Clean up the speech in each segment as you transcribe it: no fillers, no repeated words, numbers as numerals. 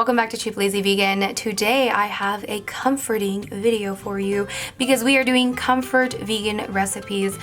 welcome back to Cheap Lazy Vegan. Today I have a comforting video for you because we are doing comfort vegan recipes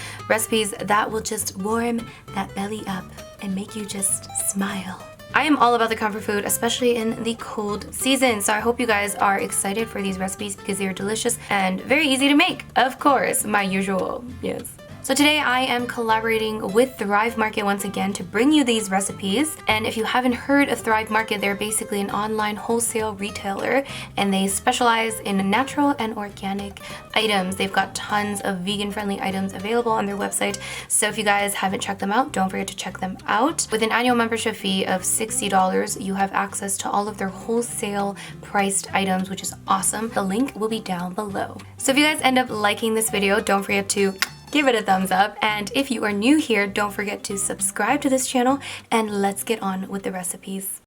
that will just warm that belly up and make you just smile. I am all about the comfort food, especially in the cold season, so I hope you guys are excited for these recipes because they are delicious and very easy to make. Of course, my usual, yes. So today I am collaborating with Thrive Market once again to bring you these recipes. And if you haven't heard of Thrive Market, they're basically an online wholesale retailer and they specialize in natural and organic items. They've got tons of vegan-friendly items available on their website. So if you guys haven't checked them out, don't forget to check them out. With an annual membership fee of $60, you have access to all of their wholesale priced items, which is awesome. The link will be down below. So if you guys end up liking this video, don't forget to give it a thumbs up, and if you are new here, don't forget to subscribe to this channel, and let's get on with the recipes.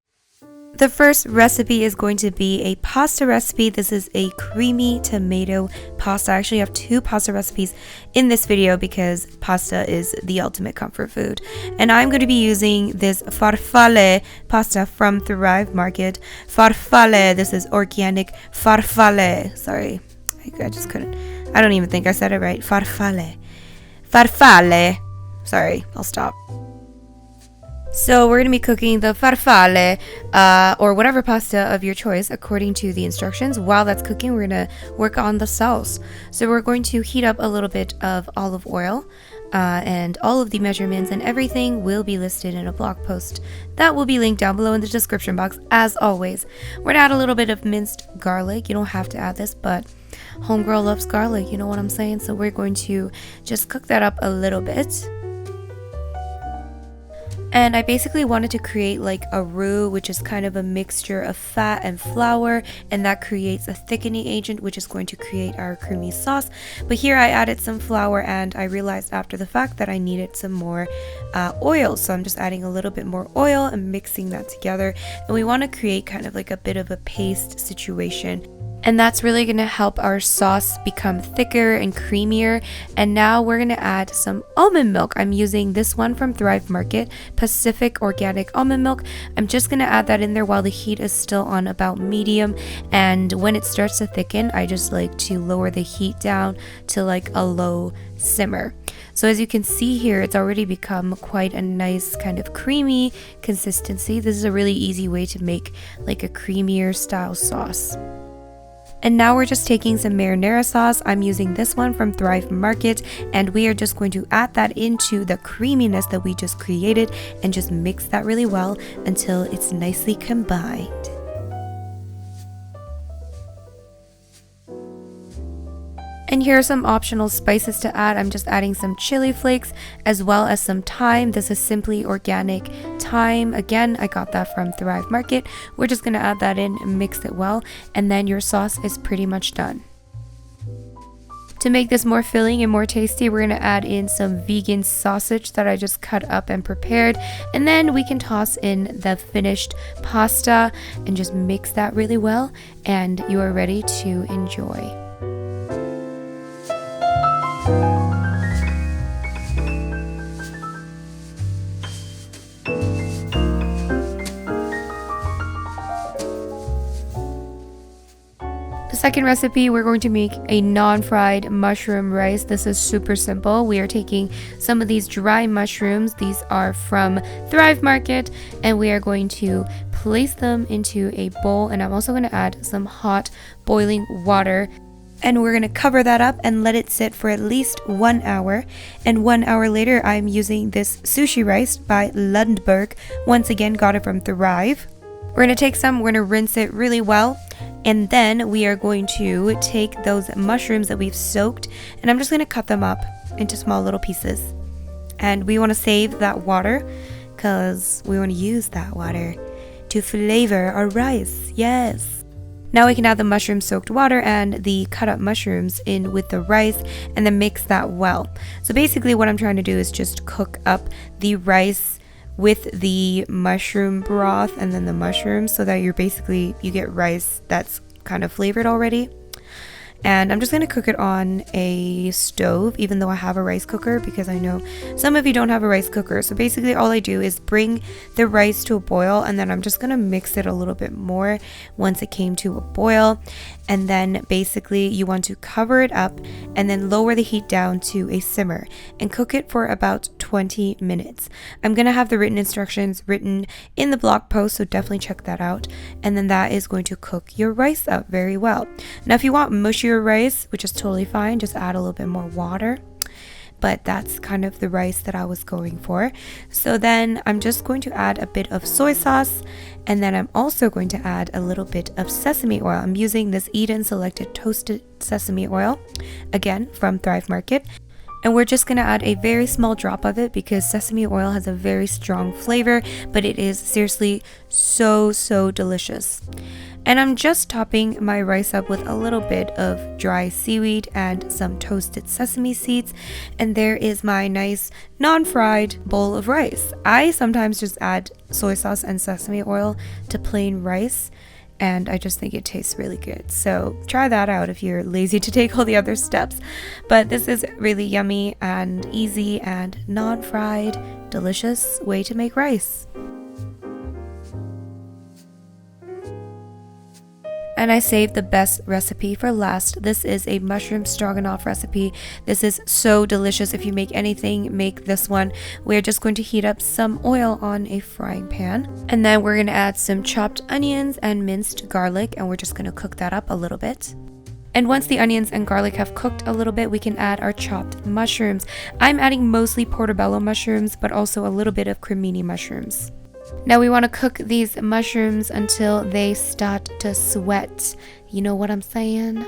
The first recipe is going to be a pasta recipe. This is a creamy tomato pasta. I actually have two pasta recipes in this video because pasta is the ultimate comfort food. And I'm going to be using this farfalle pasta from Thrive Market. Farfalle, this is organic farfalle. Sorry, I just couldn't. I don't even think I said it right. Farfalle. Farfalle. Sorry, I'll stop. So we're going to be cooking the farfalle or whatever pasta of your choice according to the instructions. While that's cooking, we're going to work on the sauce. So we're going to heat up a little bit of olive oil and all of the measurements and everything will be listed in a blog post that will be linked down below in the description box as always. We're going to add a little bit of minced garlic. You don't have to add this, but homegirl loves garlic, you know what I'm saying? So we're going to just cook that up a little bit. And I basically wanted to create like a roux, which is kind of a mixture of fat and flour, and that creates a thickening agent, which is going to create our creamy sauce. But here I added some flour and I realized after the fact that I needed some more oil. So I'm just adding a little bit more oil and mixing that together. And we want to create kind of like a bit of a paste situation. And that's really going to help our sauce become thicker and creamier. And now we're going to add some almond milk. I'm using this one from Thrive Market, Pacific Organic Almond Milk. I'm just going to add that in there while the heat is still on about medium. And when it starts to thicken, I just like to lower the heat down to like a low simmer. So as you can see here, it's already become quite a nice kind of creamy consistency. This is a really easy way to make like a creamier style sauce. And now we're just taking some marinara sauce. I'm using this one from Thrive Market, and we are just going to add that into the creaminess that we just created and just mix that really well until it's nicely combined. And here are some optional spices to add. I'm just adding some chili flakes as well as some thyme. This is simply organic thyme. Again, I got that from Thrive Market. We're just going to add that in and mix it well, and then your sauce is pretty much done. To make this more filling and more tasty, we're going to add in some vegan sausage that I just cut up and prepared, and then we can toss in the finished pasta and just mix that really well, and you are ready to enjoy. The second recipe, we're going to make a non-fried mushroom rice. This is super simple. We are taking some of these dry mushrooms. These are from Thrive Market, and we are going to place them into a bowl, and I'm also going to add some hot boiling water. And we're going to cover that up and let it sit for at least 1 hour. And 1 hour later, I'm using this sushi rice by Lundberg. Once again, got it from Thrive. We're going to take some, we're going to rinse it really well. And then we are going to take those mushrooms that we've soaked, and I'm just going to cut them up into small little pieces. And we want to save that water because we want to use that water to flavor our rice. Yes. Now we can add the mushroom soaked water and the cut up mushrooms in with the rice and then mix that well. So basically what I'm trying to do is just cook up the rice with the mushroom broth and then the mushrooms so that you get rice that's kind of flavored already. And I'm just going to cook it on a stove, even though I have a rice cooker, because I know some of you don't have a rice cooker. So basically all I do is bring the rice to a boil, and then I'm just going to mix it a little bit more once it came to a boil. And then basically you want to cover it up and then lower the heat down to a simmer and cook it for about 20 minutes. I'm going to have the written instructions written in the blog post, so definitely check that out. And then that is going to cook your rice up very well. Now if you want mushier rice, which is totally fine, just add a little bit more water. But that's kind of the rice that I was going for. So then I'm just going to add a bit of soy sauce, and then I'm also going to add a little bit of sesame oil. I'm using this Eden Selected Toasted Sesame Oil, again from Thrive Market. And we're just going to add a very small drop of it because sesame oil has a very strong flavor, but it is seriously so delicious. And I'm just topping my rice up with a little bit of dry seaweed and some toasted sesame seeds. And there is my nice non-fried bowl of rice. I sometimes just add soy sauce and sesame oil to plain rice, and I just think it tastes really good. So try that out if you're lazy to take all the other steps. But this is really yummy and easy and non-fried, delicious way to make rice. And I saved the best recipe for last. This is a mushroom stroganoff recipe. This is so delicious. If you make anything, make this one. We're just going to heat up some oil on a frying pan. And then we're going to add some chopped onions and minced garlic. And we're just going to cook that up a little bit. And once the onions and garlic have cooked a little bit, we can add our chopped mushrooms. I'm adding mostly portobello mushrooms, but also a little bit of cremini mushrooms. Now we want to cook these mushrooms until they start to sweat. You know what I'm saying?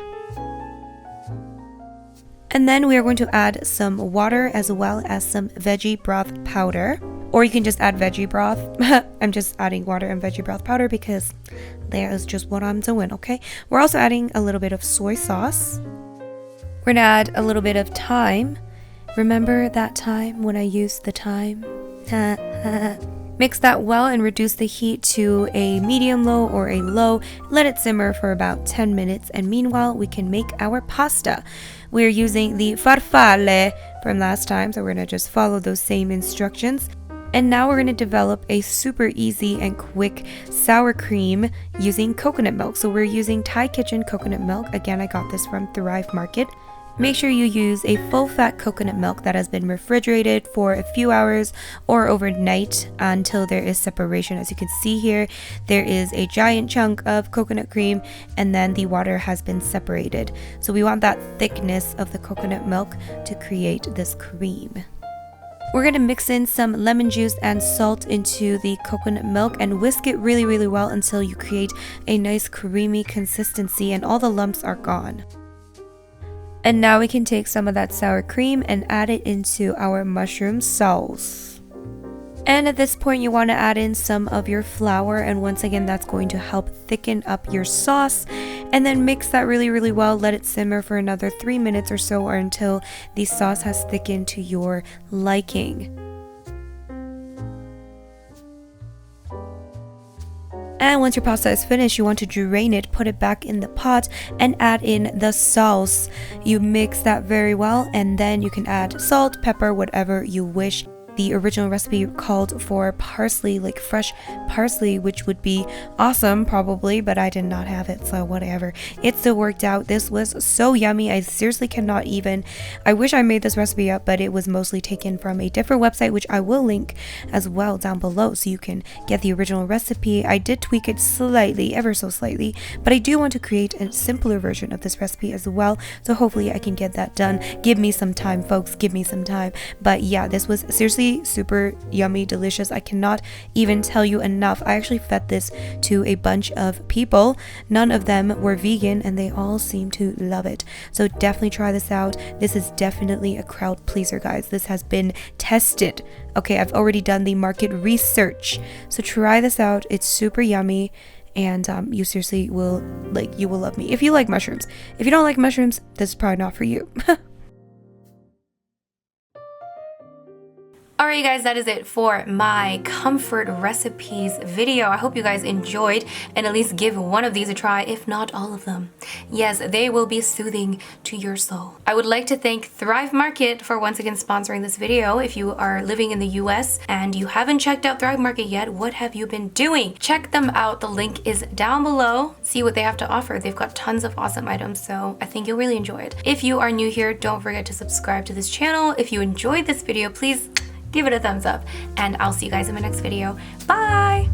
And then we are going to add some water as well as some veggie broth powder. Or you can just add veggie broth. I'm just adding water and veggie broth powder because that is just what I'm doing, okay? We're also adding a little bit of soy sauce. We're going to add a little bit of thyme. Remember that time when I used the thyme? Mix that well and reduce the heat to a medium-low or a low. Let it simmer for about 10 minutes, and meanwhile we can make our pasta. We're using the farfalle from last time, so we're going to just follow those same instructions. And now we're going to develop a super easy and quick sour cream using coconut milk. So we're using Thai Kitchen coconut milk. Again, I got this from Thrive Market. Make sure you use a full-fat coconut milk that has been refrigerated for a few hours or overnight until there is separation. As you can see here, there is a giant chunk of coconut cream and then the water has been separated. So we want that thickness of the coconut milk to create this cream. We're going to mix in some lemon juice and salt into the coconut milk and whisk it really well until you create a nice creamy consistency and all the lumps are gone. And now we can take some of that sour cream and add it into our mushroom sauce. And at this point you want to add in some of your flour, and once again that's going to help thicken up your sauce. And then mix that really well. Let it simmer for another 3 minutes or so, or until the sauce has thickened to your liking. And once your pasta is finished, you want to drain it, put it back in the pot, and add in the sauce. You mix that very well, and then you can add salt, pepper, whatever you wish. The original recipe called for parsley, like fresh parsley, which would be awesome probably, but I did not have it, so whatever. It still worked out. This was so yummy. I seriously cannot even. I wish I made this recipe up, but it was mostly taken from a different website, which I will link as well down below so you can get the original recipe. I did tweak it slightly, ever so slightly, but I do want to create a simpler version of this recipe as well, so hopefully I can get that done. Give me some time, folks, give me some time. But yeah, this was seriously super yummy, delicious. I cannot even tell you enough. I actually fed this to a bunch of people. None of them were vegan and they all seem to love it. So definitely try this out. This is definitely a crowd pleaser, guys. This has been tested. Okay, I've already done the market research. So try this out. It's super yummy. And you seriously will, you will love me. If you like mushrooms. If you don't like mushrooms, this is probably not for you. Alright guys, that is it for my comfort recipes video. I hope you guys enjoyed and at least give one of these a try, if not all of them. Yes, they will be soothing to your soul. I would like to thank Thrive Market for once again sponsoring this video. If you are living in the US and you haven't checked out Thrive Market yet, what have you been doing? Check them out. The link is down below. See what they have to offer. They've got tons of awesome items, so I think you'll really enjoy it. If you are new here, don't forget to subscribe to this channel. If you enjoyed this video, please give it a thumbs up, and I'll see you guys in my next video. Bye!